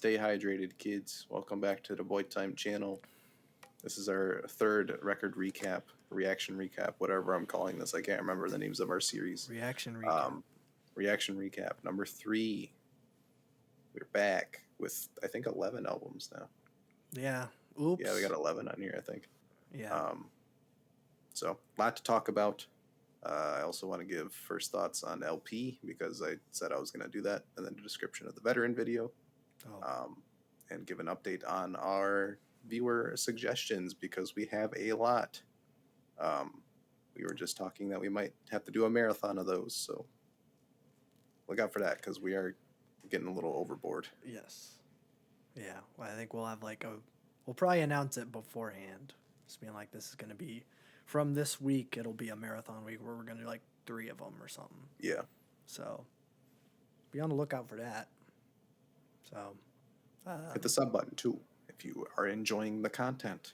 Stay hydrated, kids. Welcome back to the Boy Time channel. This is our third record recap, reaction recap, whatever I'm calling this. I can't remember the names of our series. Reaction recap. Reaction recap number 3. We're back with, I think, 11 albums now. Yeah. Oops. Yeah, we got 11 on here, I think. Yeah. So, a lot to talk about. I also want to give first thoughts on LP because I said I was going to do that, and then the description of the veteran video, and give an update on our viewer suggestions because we have a lot. We were just talking that we might have to do a marathon of those, so look out for that because we are getting a little overboard. Yes. Yeah. Well, I think we'll have we'll probably announce it beforehand. Just being like, this is going to be, from this week, it'll be a marathon week where we're going to do 3 of them or something. Yeah. So be on the lookout for that. So hit the sub button too if you are enjoying the content.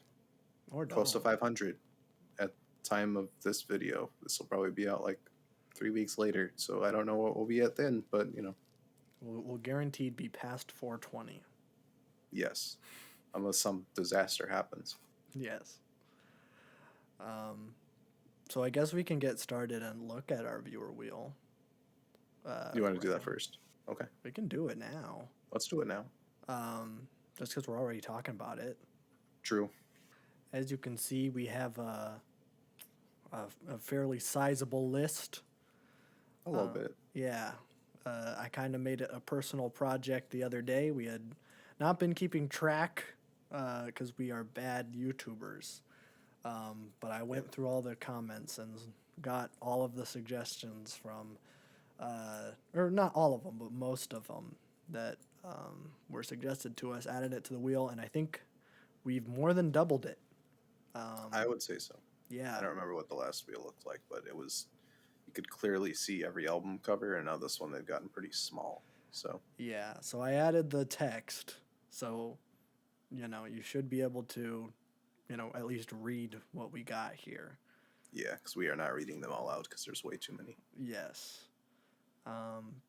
Or don't. Close to 500 at time of this video. This will probably be out 3 weeks later, so I don't know what we'll be at then, but we'll guaranteed be past 420. Yes, unless some disaster happens. Yes. So I guess we can get started and look at our viewer wheel. You want to do that first? Okay. We can do it now. Let's do it now. Just because we're already talking about it. True. As you can see, we have a fairly sizable list. A little bit. Yeah. I kind of made it a personal project the other day. We had not been keeping track because we are bad YouTubers. But I went through all the comments and got all of the suggestions from, or not all of them, but most of them that were suggested to us, added it to the wheel, and I think we've more than doubled it. I would say so. Yeah. I don't remember what the last wheel looked like, but it was, you could clearly see every album cover, and now this one they've gotten pretty small. So yeah, so I added the text, so you should be able to at least read what we got here. Yeah, because we are not reading them all out because there's way too many. Yes.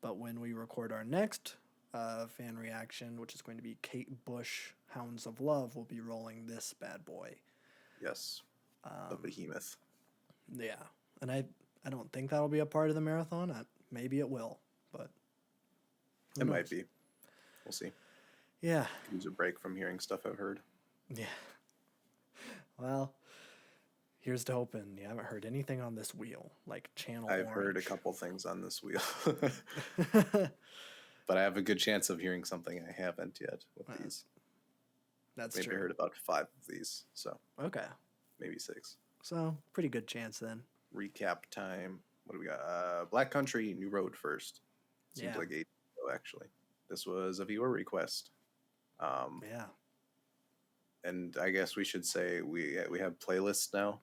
But when we record our next fan reaction, which is going to be Kate Bush, Hounds of Love, we'll be rolling this bad boy. Yes. The behemoth. Yeah. And I don't think that'll be a part of the marathon. Maybe it will, but it might be. We'll see. Yeah. Use a break from hearing stuff I've heard. Yeah. Well, here's to hoping you haven't heard anything on this wheel, like Channel I've Orange. heard a couple things on this wheel. But I have a good chance of hearing something I haven't yet with these. That's maybe true. I heard about 5 of these, so. Okay. Maybe 6. So, pretty good chance then. Recap time. What do we got? Black Country, New Road first. Seems like 8 ago, actually. This was a viewer request. Yeah. And I guess we should say we have playlists now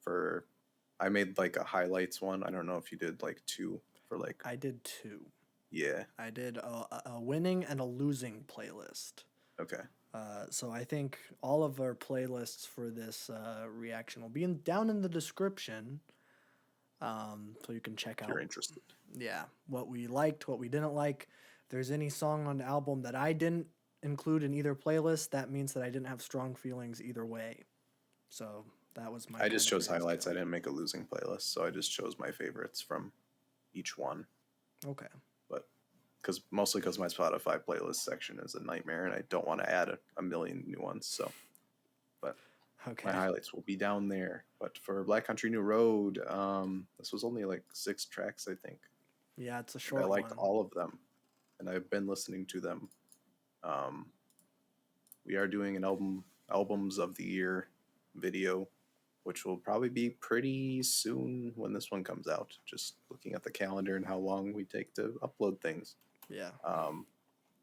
for, I made a highlights one. I don't know if you did 2 for I did 2. Yeah. I did a winning and a losing playlist. Okay. So I think all of our playlists for this reaction will be down in the description. So you can check out. If you're interested. Yeah. What we liked, what we didn't like. If there's any song on the album that I didn't include in either playlist, that means that I didn't have strong feelings either way. So that was my. I just chose highlights. I didn't make a losing playlist, so I just chose my favorites from each one. Okay. But mostly because my Spotify playlist section is a nightmare, and I don't want to add a million new ones. So, but okay. My highlights will be down there. But for Black Country New Road, this was only 6 tracks, I think. Yeah, it's a short one. I liked all of them, and I've been listening to them. We are doing an albums of the year video, which will probably be pretty soon when this one comes out. Just looking at the calendar and how long we take to upload things. Yeah.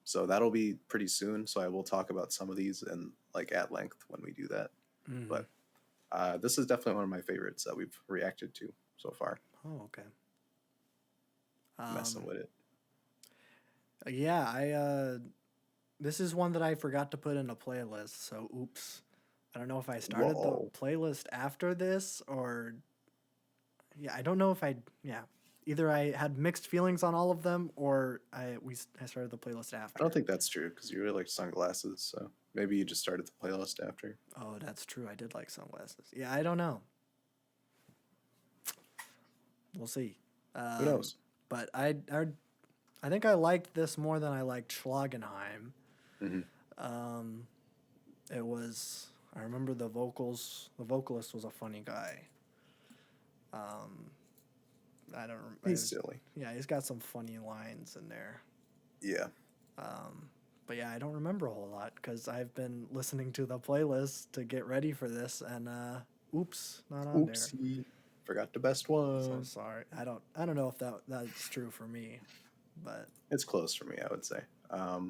So that'll be pretty soon. So I will talk about some of these and at length when we do that. Mm-hmm. But this is definitely one of my favorites that we've reacted to so far. Oh, okay. Messing with it. Yeah, this is one that I forgot to put in a playlist, so oops. I don't know if I started the playlist after this or... Yeah, I don't know if I... Yeah. either I had mixed feelings on all of them, or I started the playlist I after. don't think that's true because you really like Sunglasses, so maybe you just started the playlist after. Oh, that's true. I did like Sunglasses. Yeah, I don't know. We'll see. Who knows? But I think I liked this more than I liked Schlagenheim. Mm-hmm. It was. I remember the vocals. The vocalist was a funny guy. I don't. He's silly. Yeah, he's got some funny lines in there. Yeah. But yeah, I don't remember a whole lot because I've been listening to the playlist to get ready for this, and oops, not on there. Oopsie. Forgot the best one. So sorry. I don't know if that's true for me, but it's close for me, I would say. But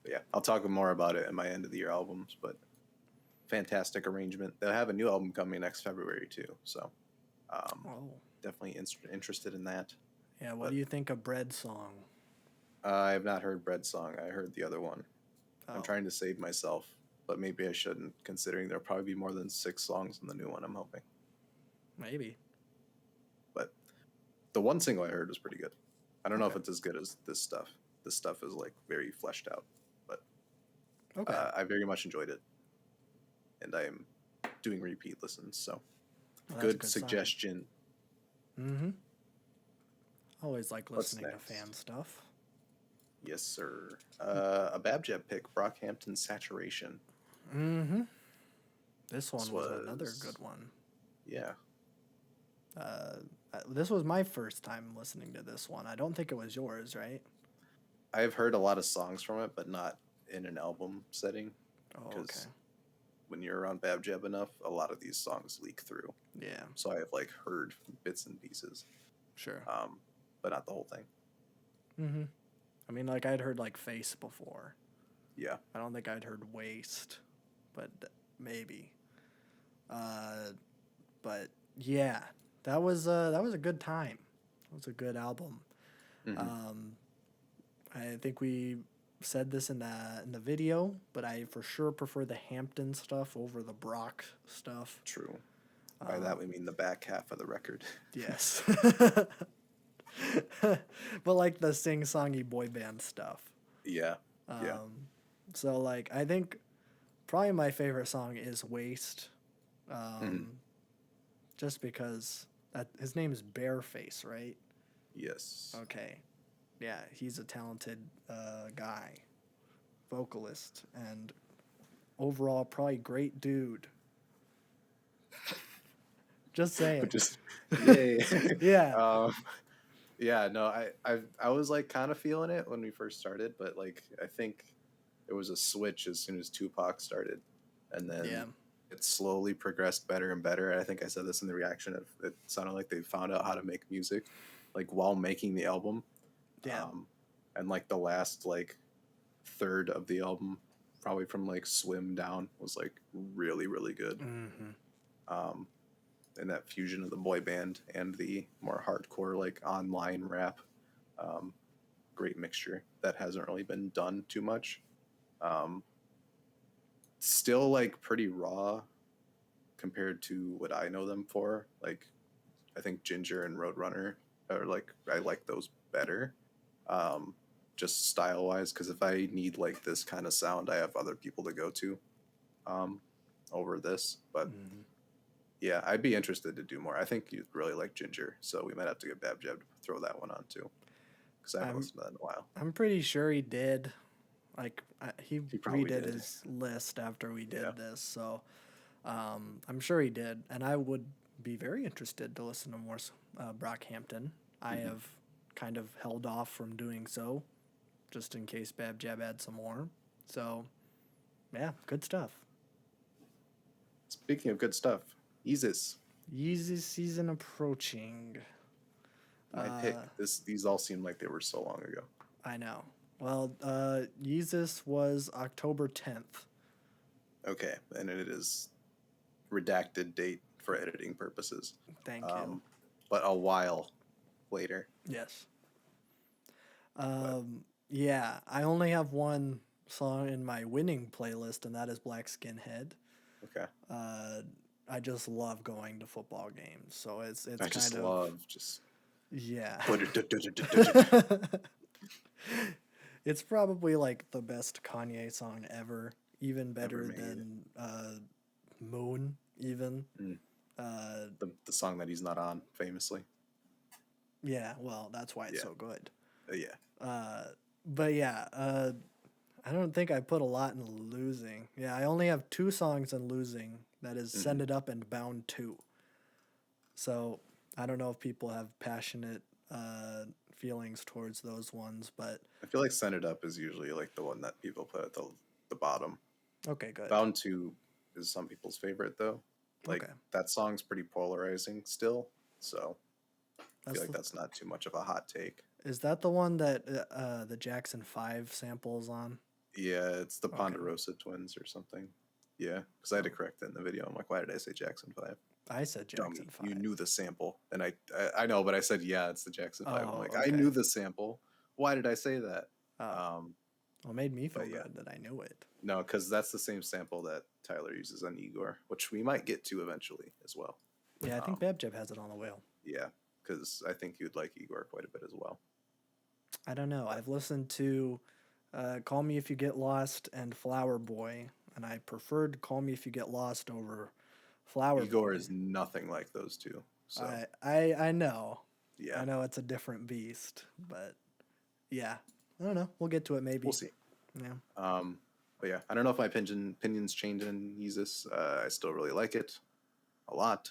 yeah, I'll talk more about it in my end of the year albums, but fantastic arrangement. They'll have a new album coming next February too, so definitely interested in that. Yeah, what do you think of Bread Song? I have not heard Bread Song. I heard the other one. Oh. I'm trying to save myself, but maybe I shouldn't, considering there'll probably be more than 6 songs in the new one, I'm hoping. Maybe. But the one single I heard was pretty good. I don't know if it's as good as this stuff. This stuff is like very fleshed out, but I very much enjoyed it, and I am doing repeat listens. So good suggestion. Mm-hmm. Always like listening to fan stuff. Yes, sir. A Babjab pick, Brockhampton Saturation. Mm-hmm. This one was another good one. Yeah. This was my first time listening to this one. I don't think it was yours, right? I've heard a lot of songs from it, but not in an album setting. Oh, okay. When you're around Babjab enough, a lot of these songs leak through. Yeah. So I have like heard bits and pieces. Sure. But not the whole thing. Mm-hmm. I mean, like I'd heard like Face before. Yeah. I don't think I'd heard Waste, but maybe. But yeah, that was a good time. It was a good album. Mm-hmm. I think we said this in the video, but I for sure prefer the Hampton stuff over the Brock stuff. True. By that we mean the back half of the record. Yes. But like the sing-songy boy band stuff. Yeah. Yeah. So like I think probably my favorite song is Waste. Just because his name is Bareface, right? Yes. Okay. Yeah, he's a talented guy, vocalist, and overall probably great dude. Just saying. Just yay. Yeah. Yeah, no, I was like kind of feeling it when we first started, but like I think it was a switch as soon as Tupac started, and then it slowly progressed better and better. I think I said this in the reaction. It sounded like they found out how to make music, like while making the album. Yeah. And like the last like third of the album, probably from like Swim down, was like really, really good. Mm-hmm. And that fusion of the boy band and the more hardcore like online rap, great mixture that hasn't really been done too much. Still like pretty raw compared to what I know them for. Like I think Ginger and Roadrunner are like, I like those better. Just style wise, because if I need like this kind of sound, I have other people to go to over this. But yeah, I'd be interested to do more. I think you'd really like Ginger, so we might have to get Babjab to throw that one on too, because I haven't listened to that in a while. I'm pretty sure he did. Like he redid his list after we did this, so I'm sure he did, and I would be very interested to listen to more Brockhampton. I have kind of held off from doing so, just in case Babjab had some more. So, yeah, good stuff. Speaking of good stuff, Yeezus season approaching. My pick. These all seem like they were so long ago. I know. Well, Yeezus was October 10th. Okay, and it is redacted date for editing purposes. Thank you. But a while later. Yes. Yeah, I only have one song in my winning playlist, and that is Black Skinhead. Okay. I just love going to football games, so it's I just love just Yeah. But It's probably like the best Kanye song ever, even ever better made. than Moon, even. Mm. Uh, The song that he's not on, famously. yeah, well, that's why it's Yeah. so good. Yeah. But yeah, I don't think I put a lot in Losing. Yeah, I only have 2 songs in Losing. That is Send It Up and Bound 2. So I don't know if people have passionate feelings towards those ones, but I feel like Send It Up is usually like the one that people put at the bottom. okay, good. Bound to is some people's favorite though. Like Okay. that song's pretty polarizing still, so I That's feel like that's not too much of a hot take. is that the one that the Jackson 5 samples on? Yeah, it's the Okay. Ponderosa twins or something. Yeah, because I had to correct it in the video. I'm like, why did I say Jackson 5? I said Jackson Dummy, 5. you knew the sample, and I know, but I said yeah, it's the Jackson 5. I'm Oh, like, I okay. knew the sample. Why did I say that? Oh. Well, it made me feel but yeah. good that I knew it. No, because that's the same sample that Tyler uses on Igor, which we might get to eventually as well. Yeah, I think Babjeb has it on the wheel. Yeah, because I think you'd like Igor quite a bit as well. I don't know. I've listened to Call Me If You Get Lost and Flower Boy, and I preferred Call Me If You Get Lost over Flower Igor Boy. is nothing like those two. So I know. yeah, I know it's a different beast, but yeah. I don't know. We'll get to it maybe. we'll see. Yeah. But yeah, I don't know if my opinions changed in Yeezus. I still really like it a lot.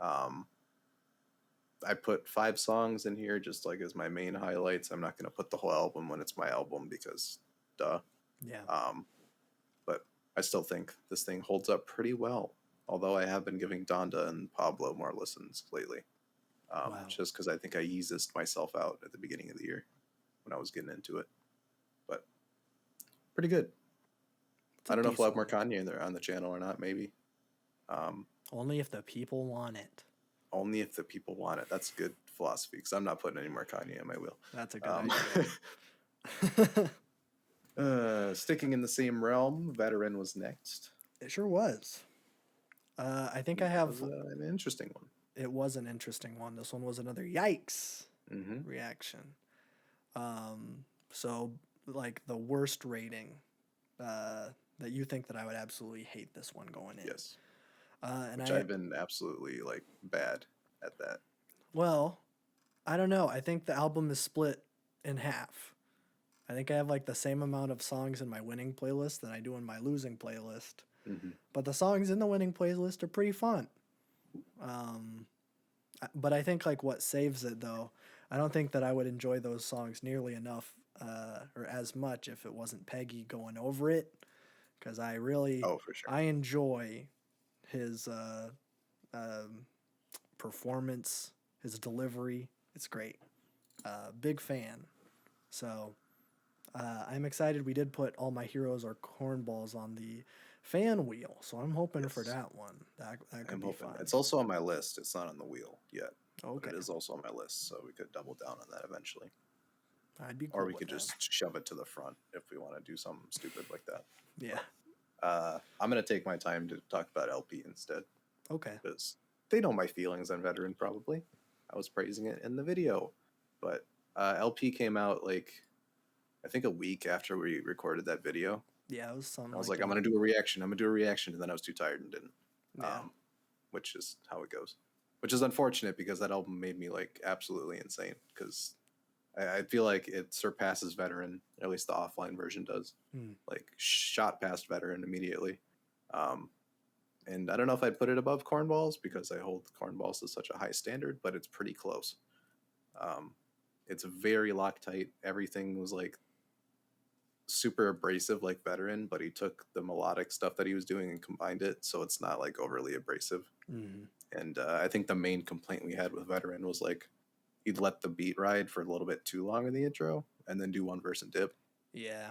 I put 5 songs in here just like as my main highlights. I'm not going to put the whole album when it's my album because duh. Yeah. But I still think this thing holds up pretty well. Although I have been giving Donda and Pablo more listens lately. Wow. Just because I think I Yeezus'd myself out at the beginning of the year when I was getting into it. But pretty good. I don't know if we'll have more Kanye there on the channel or not, maybe. Only if the people want it. Only if the people want it. That's good philosophy because I'm not putting any more Kanye on my wheel. That's a good idea. Sticking in the same realm, Veteran was next. It sure was. I think I have an interesting one. It was an interesting one. This one was another yikes reaction. So like the worst rating that you think that I would absolutely hate this one going in. Yes. And Which I've been absolutely like bad at that. Well, I don't know. I think the album is split in half. I think I have like the same amount of songs in my winning playlist that I do in my losing playlist. But the songs in the winning playlist are pretty fun. But I think like what saves it though, I don't think that I would enjoy those songs nearly enough or as much if it wasn't Peggy going over it. Because I really, for sure. I enjoy his performance, his delivery. It's great. Big fan. So I'm excited. We did put All My Heroes Are Cornballs on the fan wheel, so I'm hoping for that one. That could be fun. It's also on my list. It's not on the wheel yet. Okay. But it is also on my list, so we could double down on that eventually. I'd be cool or we with could that. just shove it to the front if we want to do something stupid like that. Yeah. I'm going to take my time to talk about LP instead. Okay. Because they know my feelings on Veteran, probably. I was praising it in the video. But LP came out, like, I think a week after we recorded that video. Yeah, it was something. I was like, I'm going to do a reaction. I'm going to do a reaction. And then I was too tired and didn't. Yeah. Which is how it goes. Which is unfortunate because that album made me, like, absolutely insane. Because I feel like it surpasses Veteran, or at least the offline version does. Like, shot past Veteran immediately. And I don't know if I'd put it above Cornballs because I hold Cornballs to such a high standard, but it's pretty close. It's very Loctite. Everything was, like, super abrasive like Veteran, but he took the melodic stuff that he was doing and combined it, so it's not, like, overly abrasive. And I think the main complaint we had with Veteran was, like, he'd let the beat ride for a little bit too long in the intro and then do one verse and dip. Yeah.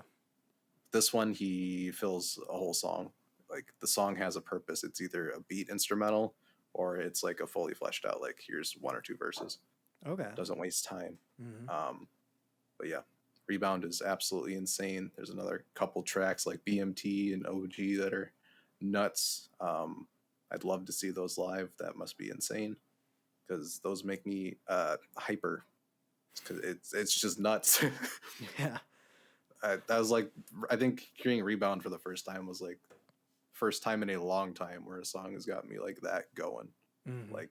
This one, he fills a whole song. Like, the song has a purpose. It's either a beat instrumental or it's like a fully fleshed out, like, here's one or two verses. Okay. Doesn't waste time. But yeah, Rebound is absolutely insane. There's another couple tracks like BMT and OG that are nuts. I'd love to see those live. That must be insane because those make me hyper. Because it's just nuts. Yeah. That was like, I think hearing Rebound for the first time was like first time in a long time where a song has got me like that going. Like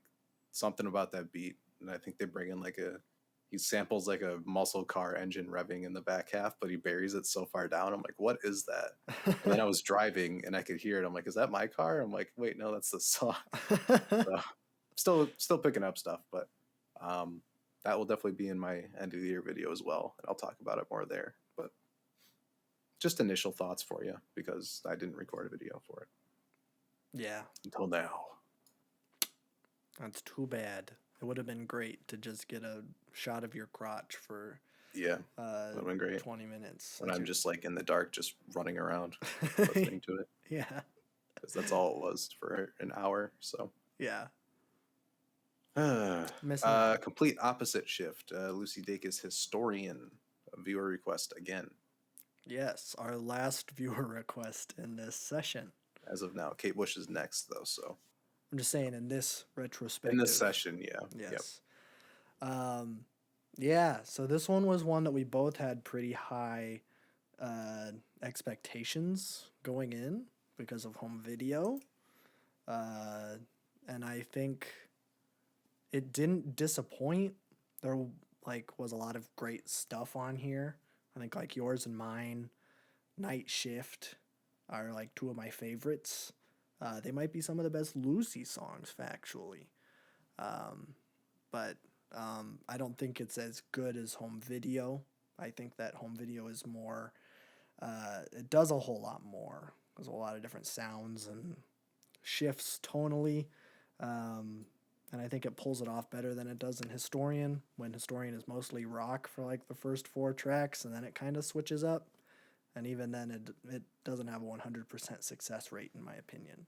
something about that beat, and I think they bring in like he samples like a muscle car engine revving in the back half, but he buries it so far down. I'm like, what is that? And then I was driving and I could hear it. I'm like, is that my car? I'm like, wait, no, that's the song. So, still picking up stuff, but that will definitely be in my end of the year video as well, and I'll talk about it more there. But just initial thoughts for you, because I didn't record a video for it. Yeah. Until now. That's too bad. It would have been great to just get a shot of your crotch for would have been great. 20 minutes. When I'm just like in the dark, just running around, listening to it. Yeah. Because that's all it was for an hour. So yeah. Complete opposite shift. Lucy Dacus Historian, a viewer request again. Yes, our last viewer request in this session. As of now, Kate Bush is next though, so I'm just saying in this retrospective. In this session, yeah. Yes. Yep. Yeah, so this one was one that we both had pretty high expectations going in because of home video. And I think it didn't disappoint. There was a lot of great stuff on here. I think like Yours and Mine, Night Shift are like two of my favorites. They might be some of the best Lucy songs, factually. But I don't think it's as good as home video. I think that home video is more, it does a whole lot more. There's a lot of different sounds and shifts tonally. And I think it pulls it off better than it does in Historian, when Historian is mostly rock for like the first 4 tracks, and then it kind of switches up. And even then, it doesn't have a 100% success rate, in my opinion.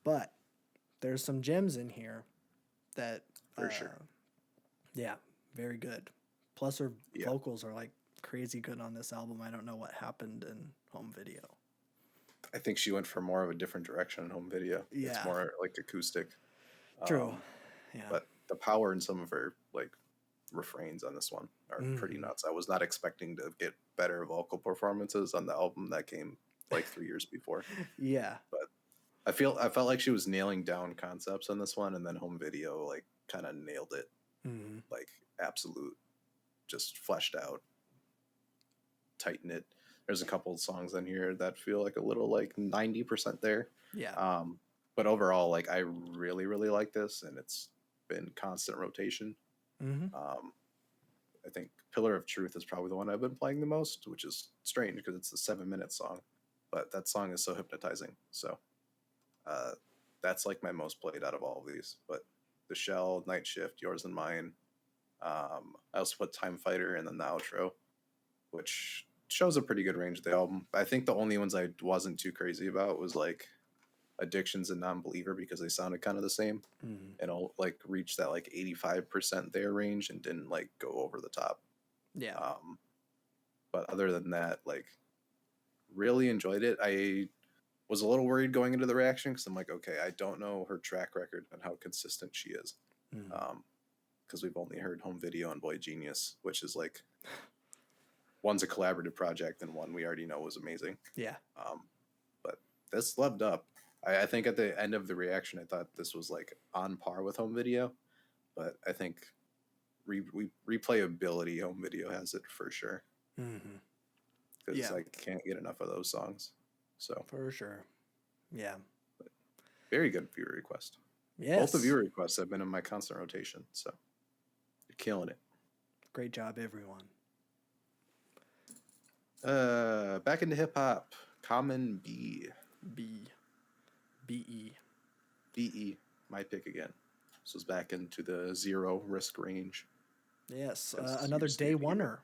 But there's some gems in here that... For sure. Yeah, very good. Plus her vocals are like crazy good on this album. I don't know what happened in home video. I think she went for more of a different direction in home video. Yeah. It's more like acoustic. True. Yeah. But the power in some of her like refrains on this one are pretty nuts. I was not expecting to get better vocal performances on the album that came like 3 years before. Yeah. But I felt like she was nailing down concepts on this one, and then home video like kind of nailed it. Like absolute, just fleshed out, tighten it. There's a couple of songs on here that feel like a little like 90% there. Yeah. But overall, like I really, really like this, and it's been constant rotation. I think Pillar of Truth is probably the one I've been playing the most, which is strange because it's a 7-minute song, but that song is so hypnotizing. So that's like my most played out of all of these. But The Shell, Night Shift, Yours and Mine. I also put Time Fighter and then the outro, which shows a pretty good range of the album. I think the only ones I wasn't too crazy about was like Addictions and Non-Believer, because they sounded kind of the same, and I'll like reach that like 85% there range and didn't like go over the top. Yeah. But other than that, like really enjoyed it. I was a little worried going into the reaction because I'm like, okay, I don't know her track record and how consistent she is. Because we've only heard home video and Boy Genius, which is like one's a collaborative project and one we already know was amazing. Yeah. But this lived up. I think at the end of the reaction, I thought this was like on par with home video, but I think replayability home video has it for sure. Because I can't get enough of those songs. So for sure. Yeah. But very good viewer request. Yes. Both the viewer requests have been in my constant rotation, so you're killing it. Great job, everyone. Back into hip hop. Common B. BE. My pick again. This was back into the 0 risk range. Yes. Another day oneer.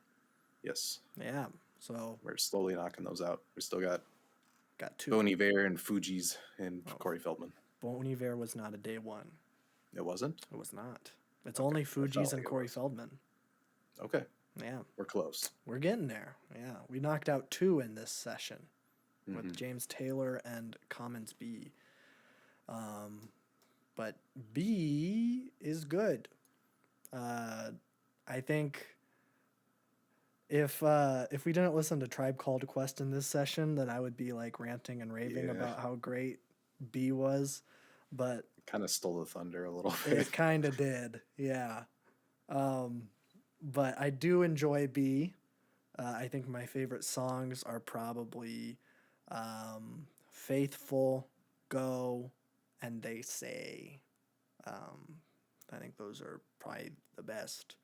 Yes. Yeah. So we're slowly knocking those out. We still got 2. Bon Iver and Fugees and Corey Feldman. Bon Iver was not a day one. It wasn't? It was not. It's only Fugees and Corey Feldman. Okay. Yeah. We're close. We're getting there. Yeah. We knocked out 2 in this session with James Taylor and Commons B. but B is good. I think if we didn't listen to Tribe Called Quest in this session, then I would be like ranting and raving Yeah. about how great B was, but Kind of stole the thunder a little bit. it kind of did, yeah. But I do enjoy B. I think my favorite songs are probably Faithful, Go, and They Say. I think those are probably the best.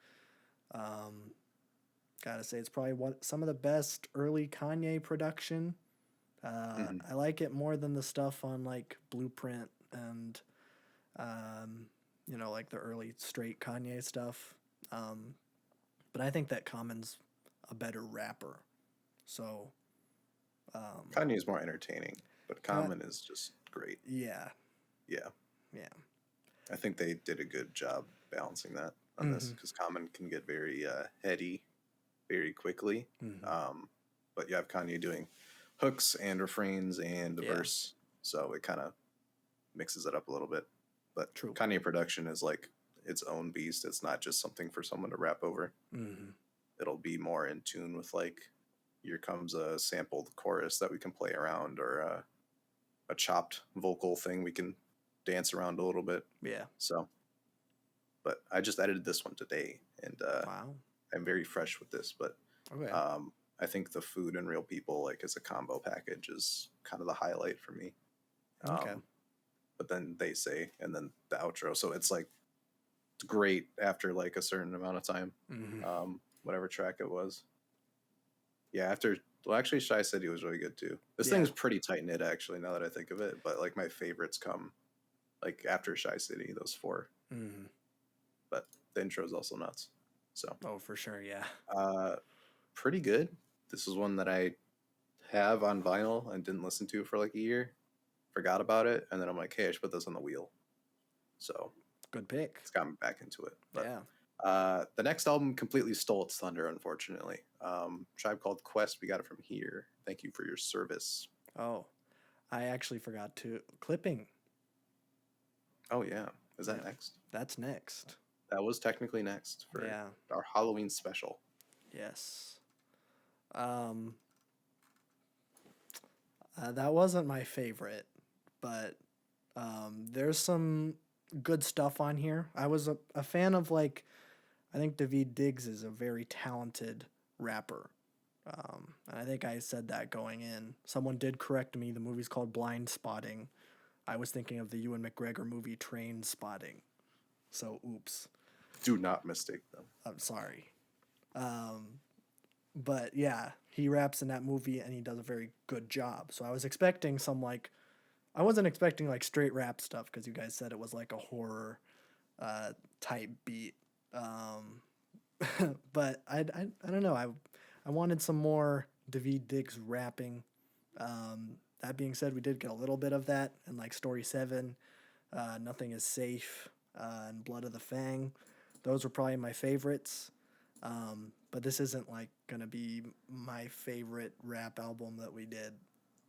Gotta say, it's probably some of the best early Kanye production. I like it more than the stuff on like Blueprint and, like the early straight Kanye stuff. But I think that Common's a better rapper. So Kanye is more entertaining, but Common is just great. yeah. Yeah. Yeah. I think they did a good job balancing that on this, because Common can get very heady very quickly. But you have Kanye doing hooks and refrains and the verse, so it kind of mixes it up a little bit. But True. Kanye production is like its own beast. It's not just something for someone to rap over. It'll be more in tune with like, here comes a sampled chorus that we can play around, or a chopped vocal thing we can dance around a little bit. Yeah. So, but I just edited this one today, and Wow. I'm very fresh with this. But Okay. I think the Food and Real People, like as a combo package, is kind of the highlight for me. Okay. But then They Say, and then the outro. So it's like great after like a certain amount of time. Whatever track it was. Yeah, actually Shy City was really good too. This thing's pretty tight knit actually, now that I think of it. But like my favorites come like after Shy City, those 4. But the intro is also nuts. So for sure, yeah. Pretty good. This is one that I have on vinyl and didn't listen to for like a year. Forgot about it, and then I'm like, hey, I should put this on the wheel. So good pick. It's got me back into it. But, yeah. The next album completely stole its thunder, unfortunately. Tribe Called Quest, we got it from here. Thank you for your service. Oh, I actually forgot to clipping. Oh yeah, is that next? That's next. That was technically next for our Halloween special. Yes. That wasn't my favorite, but there's some good stuff on here. I was a fan of, like, I think Daveed Diggs is a very talented rapper. And I think I said that going in. Someone did correct me. The movie's called Blind Spotting. I was thinking of the Ewan McGregor movie Train Spotting. So, oops. Do not mistake them. I'm sorry. But yeah, he raps in that movie and he does a very good job. So I was expecting I wasn't expecting like straight rap stuff, because you guys said it was like a horror type beat. But I don't know. I wanted some more Daveed Diggs rapping. That being said, we did get a little bit of that in like Story 7, Nothing Is Safe, and Blood of the Fang. Those were probably my favorites. But this isn't like gonna be my favorite rap album that we did.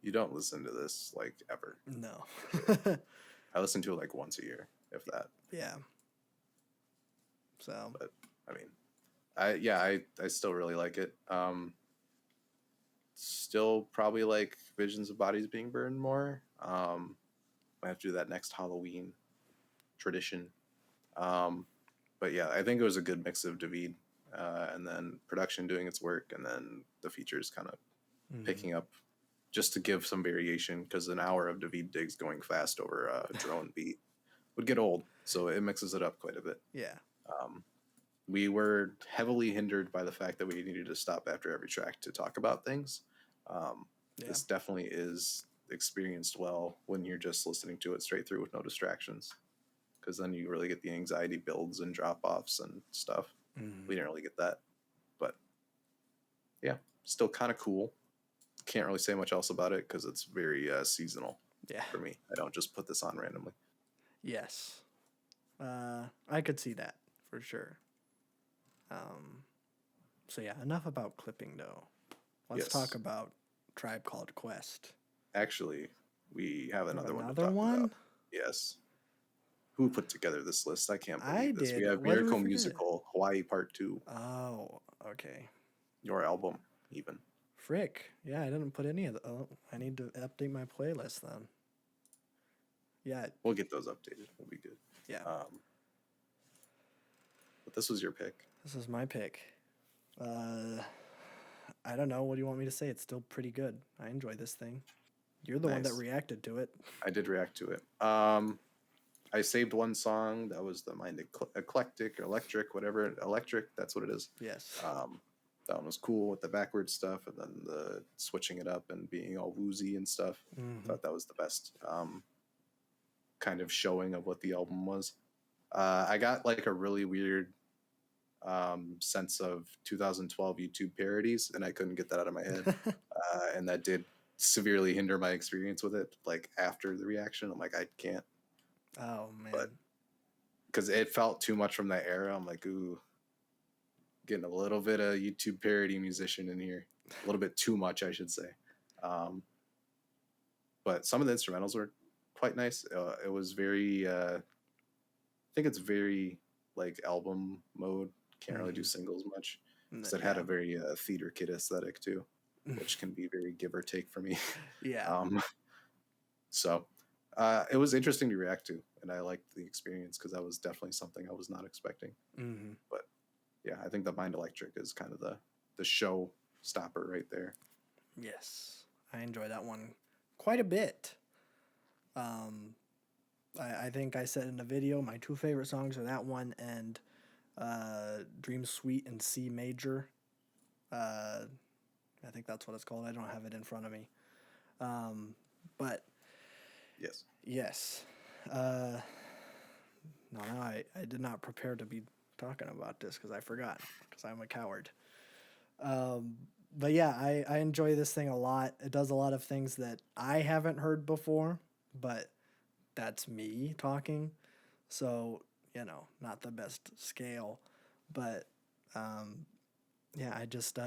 You don't listen to this like ever. No. I listen to it like once a year, if that. Yeah. So. But I mean, I still really like it. Still probably like Visions of Bodies Being Burned more. I have to do that next Halloween tradition. But yeah, I think it was a good mix of Daveed, and then production doing its work, and then the features kind of picking up just to give some variation, because an hour of Daveed Diggs going fast over a drone beat would get old. So it mixes it up quite a bit. Yeah. We were heavily hindered by the fact that we needed to stop after every track to talk about things. This definitely is experienced well when you're just listening to it straight through with no distractions, because then you really get the anxiety builds and drop-offs and stuff. We didn't really get that. But yeah, still kind of cool. Can't really say much else about it because it's very seasonal for me. I don't just put this on randomly. Yes. I could see that for sure. So yeah, enough about clipping though. Let's talk about Tribe Called Quest. Actually, we have another one to Another talk one? about. Yes. Who put together this list? I can't I believe this. We did. have What did we Miracle forget? Musical, Hawaii Part 2, Oh, okay. your album, even. Frick. Yeah, I didn't put any of the. Oh, I need to update my playlist then. Yeah, We'll get those updated. We'll be good. yeah. But this was your pick. This is my pick. I don't know. What do you want me to say? It's still pretty good. I enjoy this thing. You're the one that Nice. reacted to it. I did react to it. I saved one song. That was the Mind Eclectic or Electric, whatever. Electric, that's what it is. Yes. That one was cool with the backwards stuff and then the switching it up and being all woozy and stuff. Thought that was the best kind of showing of what the album was. I got like a really weird sense of 2012 YouTube parodies, and I couldn't get that out of my head. And that did severely hinder my experience with it. Like after the reaction, I'm like, I can't. Oh man. But because it felt too much from that era, I'm like, ooh, getting a little bit of YouTube parody musician in here, a little bit too much, I should say. But some of the instrumentals were quite nice. It was very, I think it's very like album mode. Can't really do singles much because it had a very theater kid aesthetic too, which can be very give or take for me. Yeah. So it was interesting to react to, and I liked the experience because that was definitely something I was not expecting. But yeah, I think the Mind Electric is kind of the show stopper right there. Yes, I enjoy that one quite a bit. I think I said in the video my two favorite songs are that one and Dream Suite in C major. I think that's what it's called. I don't have it in front of me. But yes. No, I did not prepare to be talking about this because I forgot because I'm a coward. But yeah, I enjoy this thing a lot. It does a lot of things that I haven't heard before, but that's me talking. So, not the best scale. But, yeah, I just,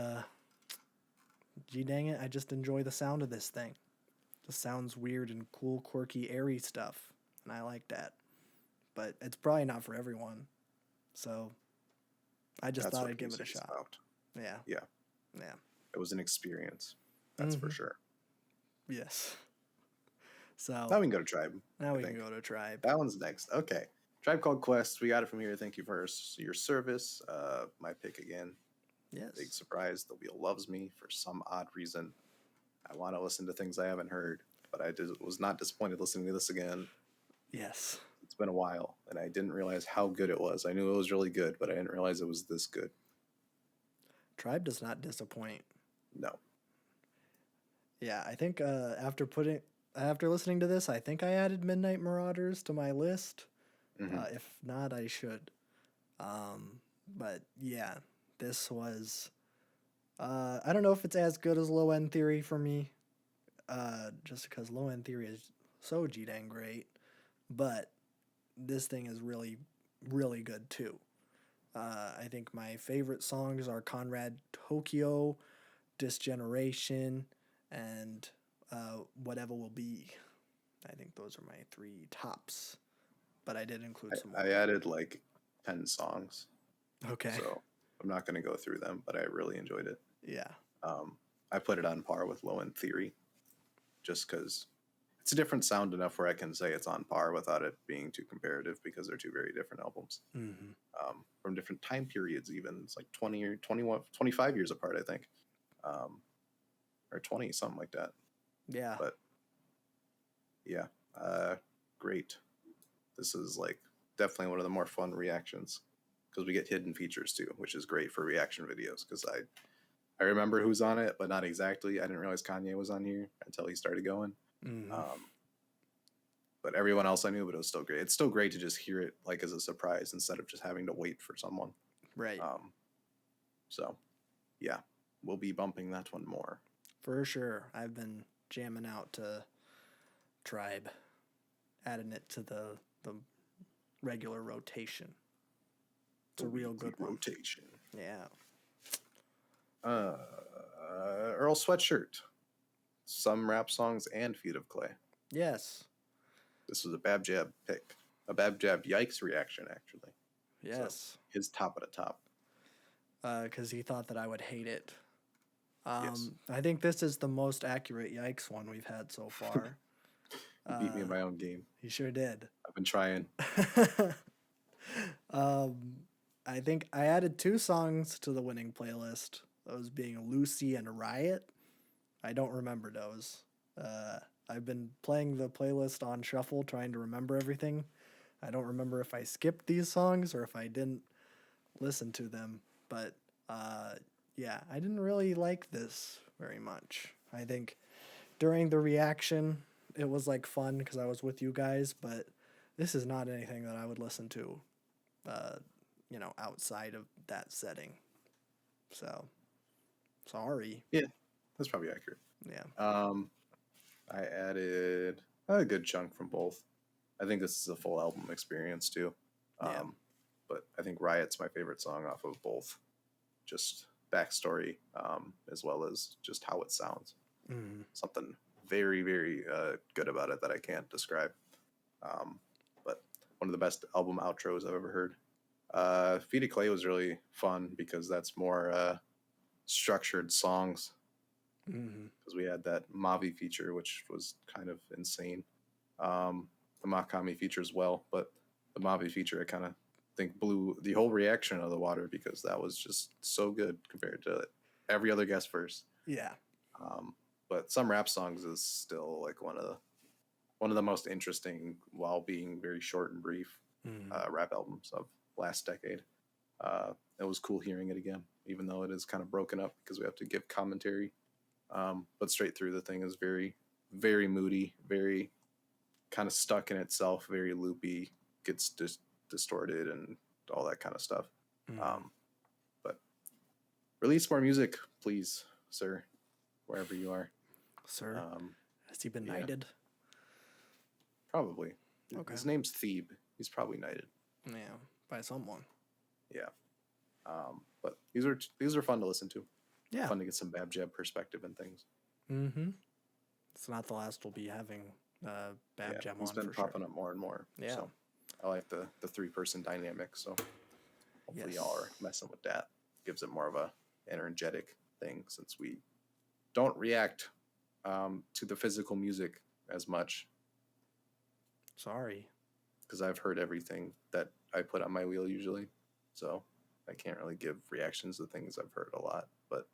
gee dang it, I just enjoy the sound of this thing. It just sounds weird and cool, quirky, airy stuff. And I like that. But it's probably not for everyone. So, I just thought I'd give it a shot. Yeah. Yeah. Yeah. It was an experience. That's for sure. Yes. So now we can go to Tribe. Now we can go to Tribe. That one's next. Okay. Tribe Called Quest. We got it from here. Thank you for your service. My pick again. Yes. Big surprise. The Wheel loves me for some odd reason. I want to listen to things I haven't heard, but I was not disappointed listening to this again. Yes. It's been a while, and I didn't realize how good it was. I knew it was really good, but I didn't realize it was this good. Tribe does not disappoint. No. Yeah, I think after listening to this, I think I added Midnight Marauders to my list. If not, I should. But yeah, this was. I don't know if it's as good as Low End Theory for me, just because Low End Theory is so g-dang great, but this thing is really, really good too. I think my favorite songs are Conrad Tokyo, Disgeneration, and Whatever Will Be. I think those are my three tops, but I did include some more. I added like 10 songs. Okay. So I'm not going to go through them, but I really enjoyed it. Yeah. I put it on par with Low End Theory just because it's a different sound enough where I can say it's on par without it being too comparative because they're two very different albums. From different time periods even. It's like 20 or 21, 25 years apart, I think. Or 20, something like that. Yeah. But yeah, great. This is like definitely one of the more fun reactions because we get hidden features too, which is great for reaction videos because I remember who's on it, but not exactly. I didn't realize Kanye was on here until he started going. But everyone else I knew, but it was still great. It's still great to just hear it like as a surprise instead of just having to wait for someone. Right. So yeah, we'll be bumping that one more. For sure. I've been jamming out to Tribe, adding it to the regular rotation. It's a real good one. Rotation. Yeah. Earl Sweatshirt. Some rap songs and Feet of Clay. Yes. This was a Bab Jab pick. a Bab Jab Yikes reaction, actually. Yes. So his top of the top. Because he thought that I would hate it. Yes. I think this is the most accurate Yikes one we've had so far. He beat me in my own game. He sure did. I've been trying. I think I added 2 songs to the winning playlist. Those being Lucy and Riot. I don't remember those. I've been playing the playlist on shuffle, trying to remember everything. I don't remember if I skipped these songs or if I didn't listen to them. But yeah, I didn't really like this very much. I think during the reaction, it was like fun because I was with you guys, but this is not anything that I would listen to, outside of that setting. So, sorry. Yeah, that's probably accurate. Yeah. I added a good chunk from both. I think this is a full album experience too. Yeah. But I think Riot's my favorite song off of both. Just backstory, as well as just how it sounds. Mm-hmm. Something very, very good about it that I can't describe. But one of the best album outros I've ever heard. Feet of Clay was really fun because that's more structured songs. Because we had that Mavi feature, which was kind of insane. The Makami feature as well, but the Mavi feature I kind of think blew the whole reaction out of the water because that was just so good compared to every other guest verse. Yeah. But Some Rap Songs is still like one of the most interesting, while being very short and brief, rap albums of last decade. It was cool hearing it again, even though it is kind of broken up because we have to give commentary. But straight through, the thing is very, very moody, very kind of stuck in itself, very loopy, gets distorted and all that kind of stuff. But release more music, please, sir, wherever you are. Sir, has he been yeah. knighted? Probably. Okay. His name's Thebe. He's probably knighted. Yeah, by someone. Yeah. But these are fun to listen to. Yeah. Fun to get some Bab Jab perspective and things. Mm-hmm. It's not the last we'll be having Bab Jab on. He's been for popping sure. up more and more. Yeah. So I like the 3-person dynamic. So hopefully y'all are messing with that. Gives it more of a energetic thing since we don't react to the physical music as much. Sorry. Because I've heard everything that I put on my wheel usually. So I can't really give reactions to things I've heard a lot. But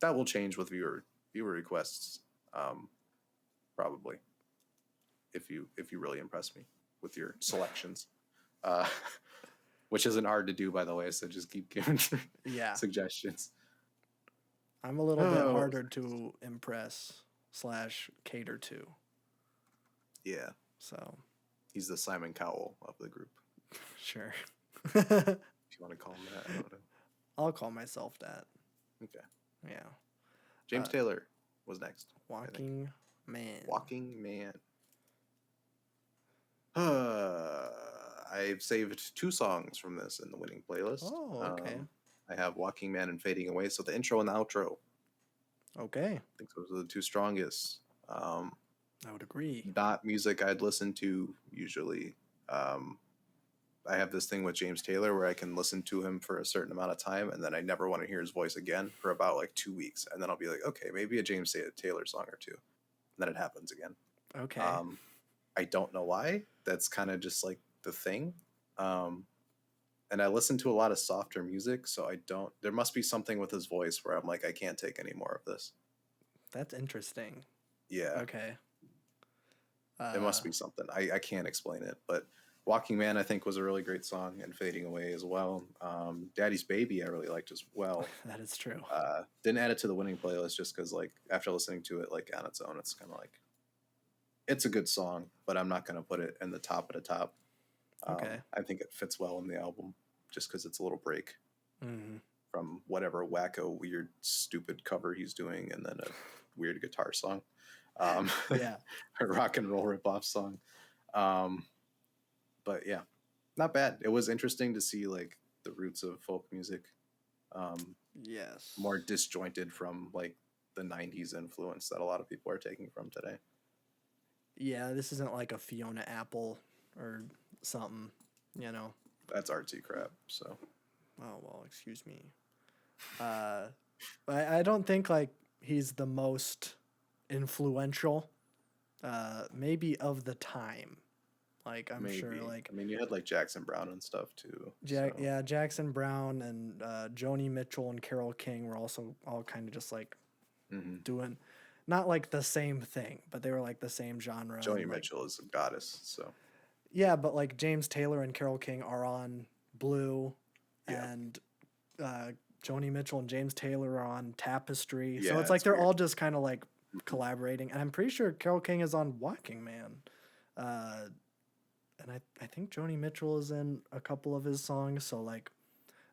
that will change with viewer requests, probably. If you really impress me with your selections. Which isn't hard to do, by the way, so just keep giving suggestions. I'm a little bit harder to impress / cater to. Yeah. So. He's the Simon Cowell of the group. Sure. If you want to call him that, I don't know. I'll call myself that. Okay. Yeah. James Taylor was next. Walking Man. Walking Man. I've saved 2 songs from this in the winning playlist. Oh, okay. I have Walking Man and Fading Away, so the intro and the outro. Okay. I think those are the 2 strongest. I would agree. Not music I'd listen to usually. I have this thing with James Taylor where I can listen to him for a certain amount of time and then I never want to hear his voice again for about like 2 weeks. And then I'll be like, okay, maybe a James Taylor song or 2. And then it happens again. Okay. I don't know why. That's kind of just like the thing. And I listen to a lot of softer music, so there must be something with his voice where I'm like, I can't take any more of this. That's interesting. Yeah. Okay. It must be something. I can't explain it, but Walking Man, I think, was a really great song, and Fading Away as well. Daddy's Baby, I really liked as well. That is true. Didn't add it to the winning playlist just because, like, after listening to it, like, on its own, it's kind of like, it's a good song, but I'm not going to put it in the top of the top. Okay. I think it fits well in the album just because it's a little break from whatever wacko, weird, stupid cover he's doing and then a weird guitar song. Yeah. A rock and roll ripoff song. But yeah, not bad. It was interesting to see like the roots of folk music. Yes. More disjointed from like the 90s influence that a lot of people are taking from today. Yeah, this isn't like a Fiona Apple or something, you know. That's artsy crap. So. Oh well, excuse me. I don't think like he's the most influential. Maybe of the time. Like I'm sure Maybe. like I mean, you had like Jackson Brown and stuff too. So. Yeah, Jackson Brown and Joni Mitchell and Carole King were also all kind of just like doing not like the same thing, but they were like the same genre. Joni and, like, Mitchell is a goddess. So. yeah, but like James Taylor and Carole King are on Blue, Yeah. and Joni Mitchell and James Taylor are on Tapestry. Yeah, So it's like it's they're weird. all just kind of like collaborating. And I'm pretty sure Carole King is on Walking Man. And I think Joni Mitchell is in a couple of his songs. So like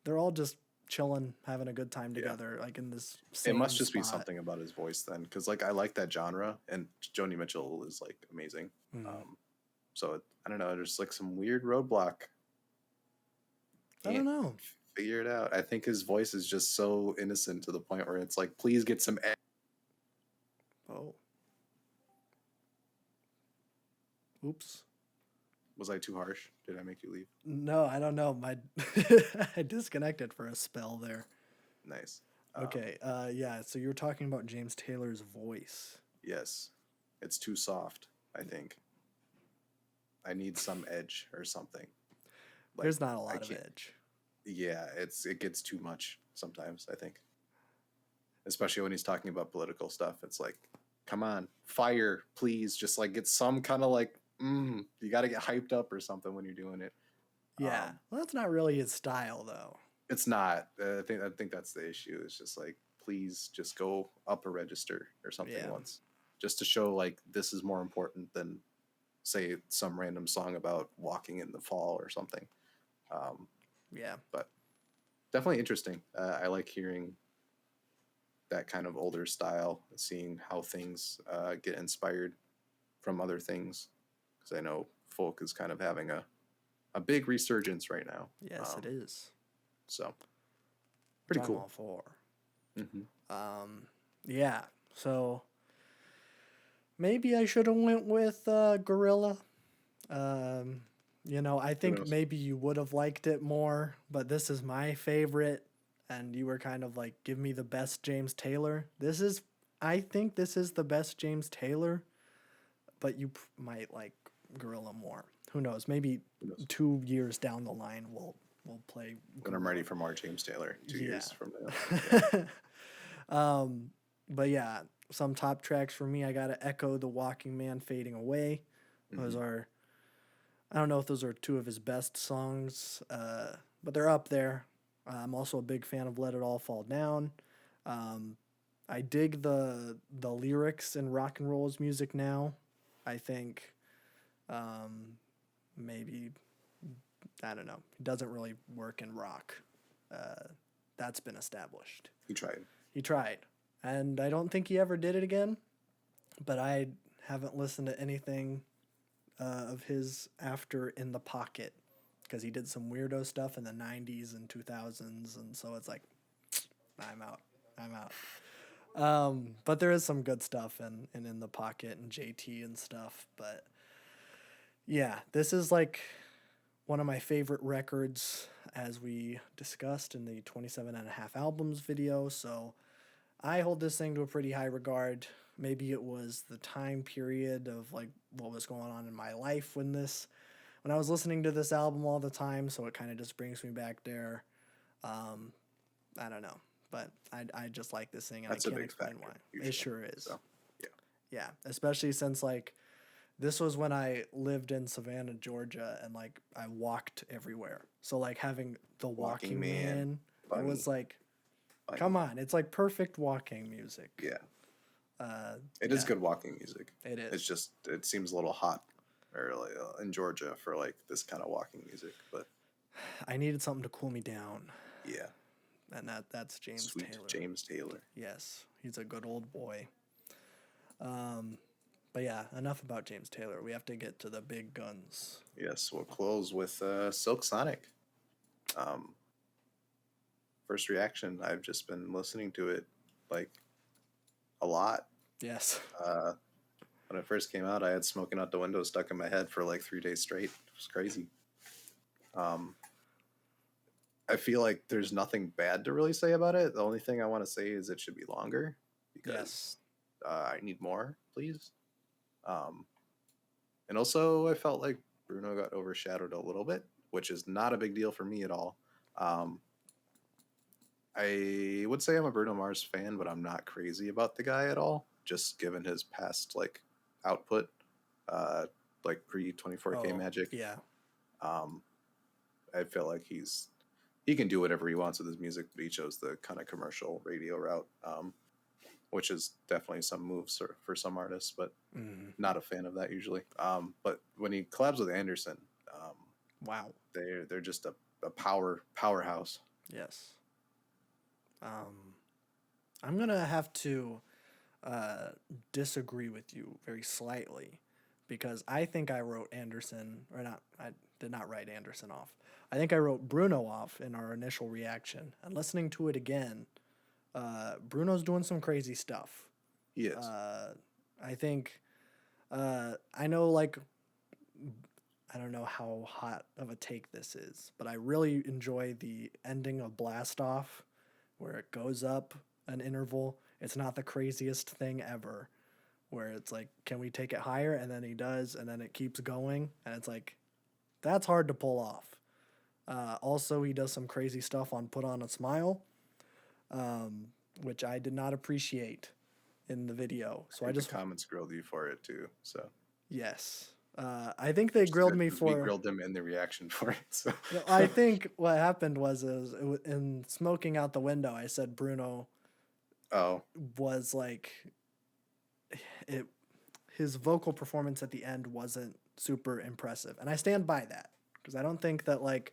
they're all just chilling, having a good time together, like in this same It must just be spot. something about his voice then, because like I like that genre, and Joni Mitchell is like amazing. So I don't know, there's like some weird roadblock. I don't know. Figure it out. I think his voice is just so innocent to the point where it's like, please get some. Oh. Oops. Was I too harsh? Did I make you leave? No, I don't know. I disconnected for a spell there. Nice. Okay. Yeah. So you were talking about James Taylor's voice. Yes, it's too soft. I think I need some edge or something. Like, there's not a lot of edge. Yeah, it gets too much sometimes, I think. Especially when he's talking about political stuff. It's like, come on, fire, please. Just like get some kind of like, you got to get hyped up or something when you're doing it. Yeah. Well, that's not really his style, though. It's not. I think that's the issue. It's just like, please just go up a register or something once. Just to show like this is more important than, say, some random song about walking in the fall or something. Yeah. But definitely interesting. I like hearing that kind of older style, seeing how things get inspired from other things. Because I know folk is kind of having a big resurgence right now. Yes, it is. So pretty cool. I'm all for. Yeah. So maybe I should have went with Gorilla. You know, I think maybe you would have liked it more, but this is my favorite, and you were kind of like, give me the best James Taylor. I think this is the best James Taylor, but you might like Gorilla more. Who knows? Maybe 2 years down the line we'll play When I'm ready for more James Taylor 2 years from now. But yeah, some top tracks for me, I gotta echo The Walking Man, Fading Away. Those are, I don't know if those are two of his best songs, but they're up there. I'm also a big fan of Let It All Fall Down. I dig the lyrics in Rock and Roll's music now. I think maybe, I don't know, it doesn't really work in rock. That's been established. He tried. And I don't think he ever did it again, but I haven't listened to anything of his after In the Pocket, because he did some weirdo stuff in the 90s and 2000s, and so it's like, I'm out. But there is some good stuff in The Pocket and JT and stuff, but yeah, this is like one of my favorite records, as we discussed in the 27 and a half albums video, so I hold this thing to a pretty high regard. Maybe it was the time period of like what was going on in my life when I was listening to this album all the time, so it kind of just brings me back there. I don't know, but I just like this thing, and I can't explain why. Usually. It sure is. So, yeah, especially since like this was when I lived in Savannah, Georgia, and like I walked everywhere. So like having The Walking Man, it was like, come on, it's like perfect walking music. Yeah. It is good walking music. It is. It's just, it seems a little hot early in Georgia for like this kind of walking music, but I needed something to cool me down. Yeah. And that's James Sweet Taylor. James Taylor. Yes, he's a good old boy. But yeah, enough about James Taylor. We have to get to the big guns. Yes, we'll close with Silk Sonic. First reaction, I've just been listening to it like a lot. Yes. When it first came out, I had Smoking Out the Window stuck in my head for like 3 days straight. It was crazy. I feel like there's nothing bad to really say about it. The only thing I want to say is it should be longer because I need more, please. And also, I felt like Bruno got overshadowed a little bit, which is not a big deal for me at all. I would say I'm a Bruno Mars fan, but I'm not crazy about the guy at all, just given his past like output, like pre 24K Magic. Yeah. I feel like he can do whatever he wants with his music, but he chose the kind of commercial radio route, which is definitely some moves for some artists, but not a fan of that usually. But when he collabs with Anderson, wow, they're just a powerhouse. Yes. I'm gonna have to disagree with you very slightly because I think I wrote Anderson, or not. I did not write Anderson off. I think I wrote Bruno off in our initial reaction. And listening to it again, Bruno's doing some crazy stuff. He is. I think I know, like, I don't know how hot of a take this is, but I really enjoy the ending of Blast Off where it goes up an interval. It's not the craziest thing ever, where it's like, can we take it higher? And then he does, and then it keeps going. And it's like, that's hard to pull off. Also, he does some crazy stuff on Put On a Smile, which I did not appreciate in the video. So I just the comments grilled you for it too. So yes. I think they grilled me for. We grilled them in the reaction for it. So I think what happened was in Smoking Out the Window, I said Bruno was like his vocal performance at the end wasn't super impressive. And I stand by that because I don't think that like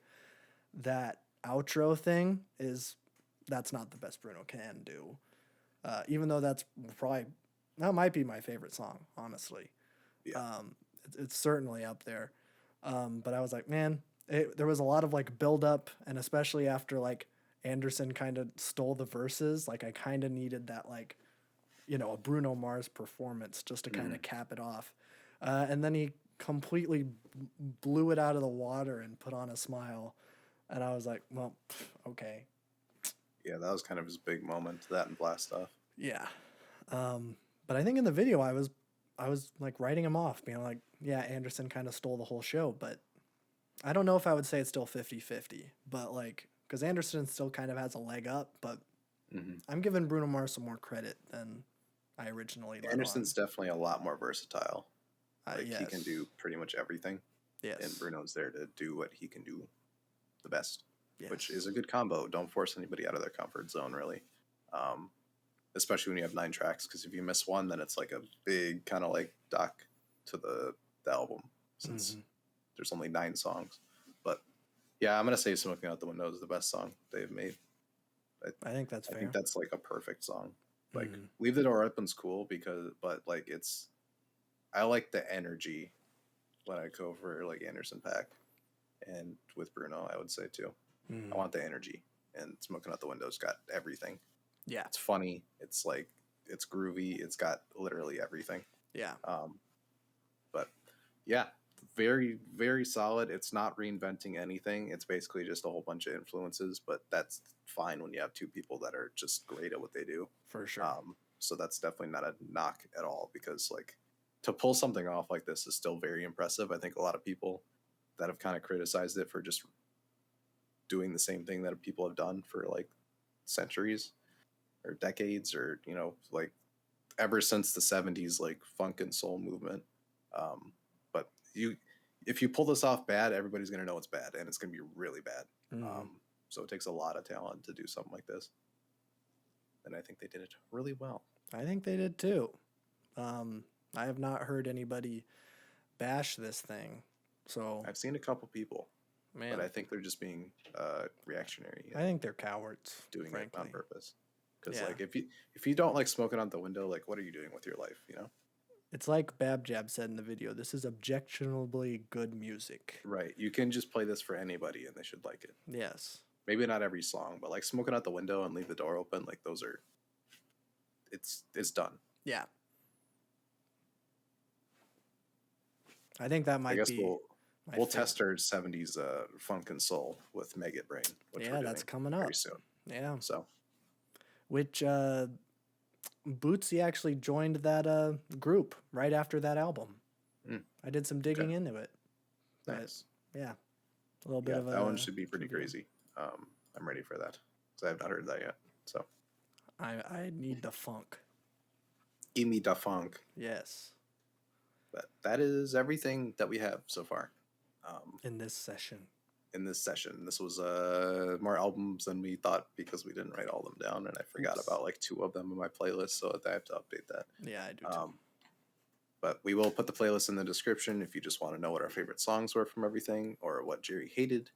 that outro thing that's not the best Bruno can do. Even though that might be my favorite song, honestly. Yeah. It's certainly up there. But I was like, man, there was a lot of like build up, and especially after like Anderson kind of stole the verses, like I kind of needed that, like, you know, a Bruno Mars performance just to kind of cap it off. And then he completely blew it out of the water and Put On a Smile. And I was like, well, okay. Yeah, that was kind of his big moment, that and Blast Off. Yeah. But I think in the video I was like writing him off, being like, yeah, Anderson kind of stole the whole show, but I don't know if I would say it's still 50-50, but like, because Anderson still kind of has a leg up, but I'm giving Bruno Mars some more credit than I originally let Anderson's definitely a lot more versatile. Like, yes. he can do pretty much everything. Yes. And Bruno's there to do what he can do the best, which is a good combo. Don't force anybody out of their comfort zone, really. Especially when you have 9 tracks, because if you miss one, then it's like a big kind of like dock to the album, since there's only 9 songs. But yeah, I'm gonna say Smoking Out the Window is the best song they've made. I think that's fair. I think that's like a perfect song. Like Leave the Door Open's cool but like I like the energy when I go for like Anderson .Paak, and with Bruno I would say too. I want the energy, and Smoking Out the Window's got everything. Yeah. It's funny. It's like, it's groovy. It's got literally everything. Yeah. But yeah, very, very solid. It's not reinventing anything. It's basically just a whole bunch of influences, but that's fine when you have 2 people that are just great at what they do. For sure. So that's definitely not a knock at all, because like to pull something off like this is still very impressive. I think a lot of people that have kind of criticized it for just doing the same thing that people have done for like centuries or decades, or, you know, like ever since the 70s, like funk and soul movement. But if you pull this off bad, everybody's going to know it's bad, and it's going to be really bad. So it takes a lot of talent to do something like this. And I think they did it really well. I think they did too. I have not heard anybody bash this thing. So I've seen a couple people, but I think they're just being reactionary. I think they're cowards, doing frankly. it on purpose. Because like if you don't like Smoking Out the Window, like what are you doing with your life? You know, it's like Bab Jab said in the video. This is objectionably good music. Right. You can just play this for anybody, and they should like it. Yes. Maybe not every song, but like Smoking Out the Window and Leave the Door Open, like those are. It's done. Yeah. I think that I might guess be we'll my we'll favorite. test our 70s funk and soul with Maggot Brain, which Yeah, we're doing that's coming very up. soon. Yeah. So Which Bootsy actually joined that group right after that album. I did some digging okay. into it. But Nice. yeah, a little bit Yeah, of that one a should be pretty preview. crazy. I'm ready for that because I have not heard that yet. So I need the funk. give me the funk. Yes. But that is everything that we have so far In this session. in this session. This was more albums than we thought because we didn't write all of them down, and I forgot Oops. about like 2 of them in my playlist, so I have to update that. Yeah, I do too. But we will put the playlist in the description if you just want to know what our favorite songs were from everything or what Jerry hated.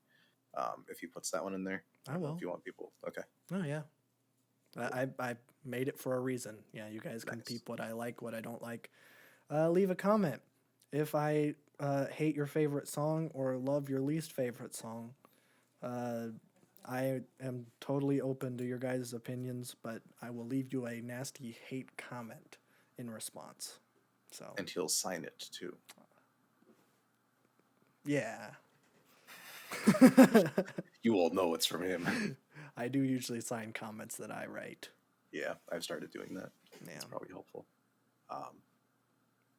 If he puts that one in there, I don't know will. if you want people. Okay. Oh yeah. I made it for a reason. Yeah, you guys can Nice. peep what I like, what I don't like. Leave a comment. If I hate your favorite song or love your least favorite song, I am totally open to your guys' opinions, but I will leave you a nasty hate comment in response. So And he'll sign it too. yeah. You all know it's from him. I do usually sign comments that I write. Yeah, I've started doing that. Yeah. It's probably helpful.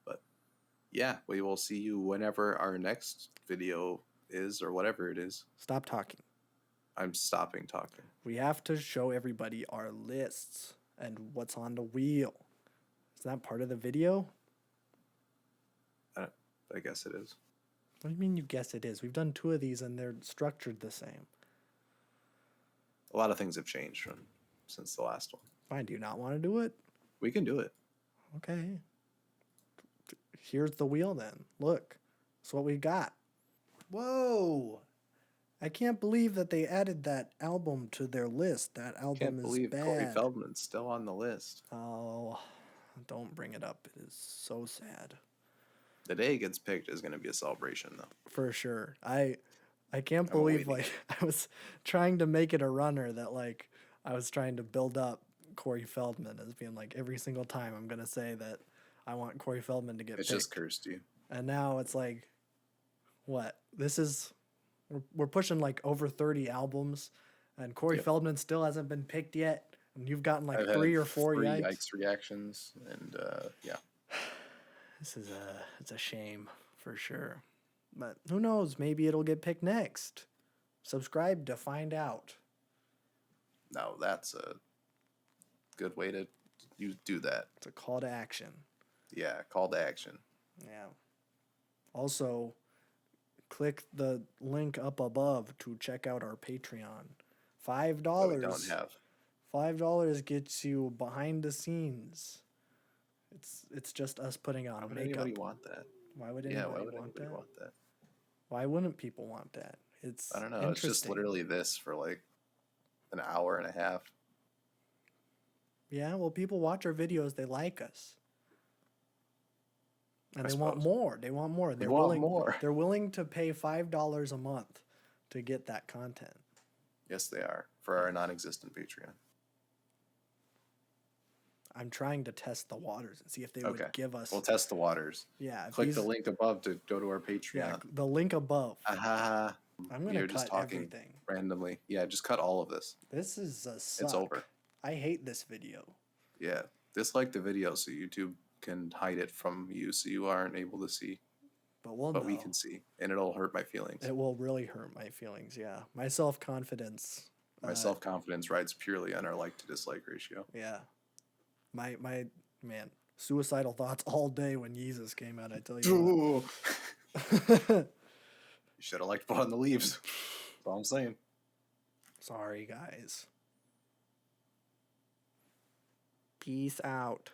But yeah, we will see you whenever our next video is or whatever it is. Stop talking. I'm stopping talking. We have to show everybody our lists and what's on the wheel. Is that part of the video? I guess it is. What do you mean you guess it is? We've done 2 of these and they're structured the same. A lot of things have changed since the last one. Fine, do you not want to do it? We can do it. Okay. Here's the wheel then. Look. That's what we got. Whoa! I can't believe that they added that album to their list. That album Can't is believe bad. Corey Feldman's still on the list. Oh, don't bring it up. It is so sad. The day it gets picked is going to be a celebration, though. For sure. I can't I'm believe waiting. I was trying to make it a runner that I was trying to build up Corey Feldman as being every single time I'm gonna say that I want Corey Feldman to get It's picked. just cursed you. And now it's what? This is we're pushing over 30 albums and Corey Feldman still hasn't been picked yet. And you've gotten I've 3 had or 4 3 yikes. yikes reactions, and yeah. It's a shame for sure. But who knows? Maybe it'll get picked next. Subscribe to find out. No, that's a good way to do that. It's a call to action. Yeah, call to action. Yeah. Also, click the link up above to check out our Patreon. $5. That we don't have. $5 gets you behind the scenes. It's just us putting on Why would makeup. anybody want that? Why would Yeah, anybody why would want anybody that? want that? Why wouldn't people want that? It's I don't know. It's just literally this for an hour and a half. Yeah, well, people watch our videos. They like us. And I they want suppose. more. They want more. They're want willing, more. They're willing to pay $5 a month to get that content. Yes, they are. For our non-existent Patreon. I'm trying to test the waters and see if they Okay. would give us. We'll test the waters. Yeah, if Click these- the link above to go to our Yeah, Patreon. the link above. Aha. I'm gonna You're just cut talking everything. randomly. Yeah, just cut all of this. This is a suck. It's over. I hate this video. Yeah. Dislike the video so YouTube can hide it from you so you aren't able to see. But we'll But know. we can see. And it'll hurt my feelings. It will really hurt my feelings. Yeah, my self-confidence. My self-confidence rides purely on our like to dislike ratio. Yeah, my man, suicidal thoughts all day when Yeezus came out. I tell you. What. You should have liked Blood on the Leaves. That's all I'm saying. Sorry, guys. Peace out.